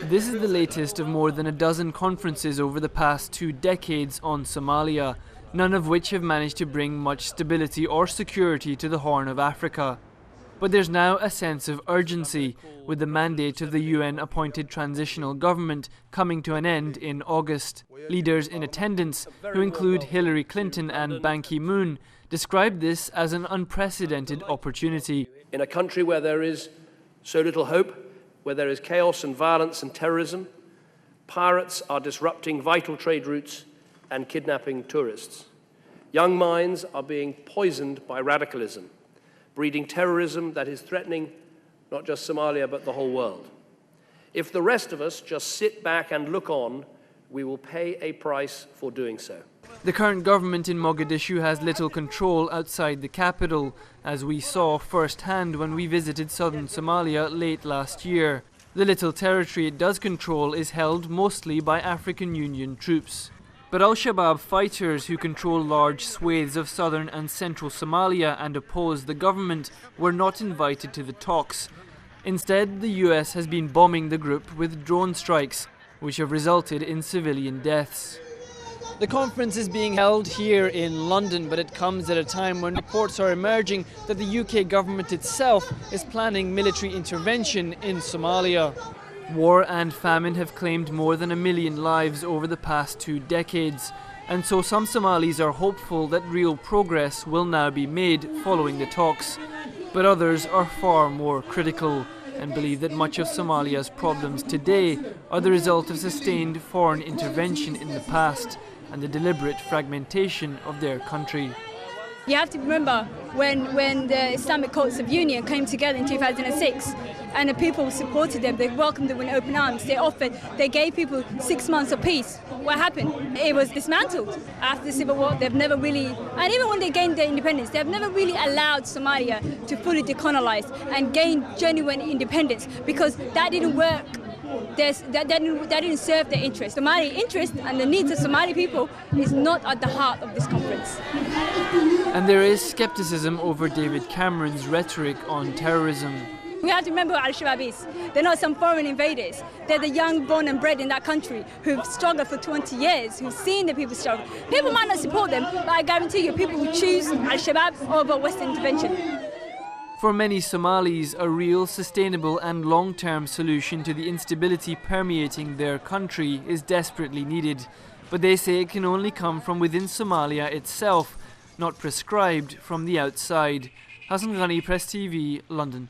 This is the latest of more than a dozen conferences over the past 2 decades on Somalia, none of which have managed to bring much stability or security to the Horn of Africa. But there's now a sense of urgency, with the mandate of the UN-appointed transitional government coming to an end in August. Leaders in attendance, who include Hillary Clinton and Ban Ki-moon, described this as an unprecedented opportunity. In a country where there is so little hope, where there is chaos and violence and terrorism, pirates are disrupting vital trade routes and kidnapping tourists. Young minds are being poisoned by radicalism, breeding terrorism that is threatening not just Somalia but the whole world. If the rest of us just sit back and look on, we will pay a price for doing so. The current government in Mogadishu has little control outside the capital, as we saw firsthand when we visited southern Somalia late last year. The little territory it does control is held mostly by African Union troops. But Al-Shabaab fighters who control large swathes of southern and central Somalia and oppose the government were not invited to the talks. Instead, the US has been bombing the group with drone strikes, which have resulted in civilian deaths. The conference is being held here in London, but it comes at a time when reports are emerging that the UK government itself is planning military intervention in Somalia. War and famine have claimed more than 1 million lives over the past 2 decades, and so some Somalis are hopeful that real progress will now be made following the talks. But others are far more critical and believe that much of Somalia's problems today are the result of sustained foreign intervention in the past and the deliberate fragmentation of their country. You have to remember when the Islamic Courts of Union came together in 2006 and the people supported them, they welcomed them with open arms, they gave people 6 months of peace. What happened? It was dismantled. After the Civil War, they've never really, and even when they gained their independence, they've never really allowed Somalia to fully decolonize and gain genuine independence, because that didn't work. That didn't serve their interest. Somali interest and the needs of Somali people is not at the heart of this conference. And there is skepticism over David Cameron's rhetoric on terrorism. We have to remember what Al-Shabaab is. They're not some foreign invaders. They're the young born and bred in that country who've struggled for 20 years, who've seen the people struggle. People might not support them, but I guarantee you people will choose Al-Shabaab over Western intervention. For many Somalis, a real, sustainable and long-term solution to the instability permeating their country is desperately needed. But they say it can only come from within Somalia itself, not prescribed from the outside. Hassan Ghani, Press TV, London.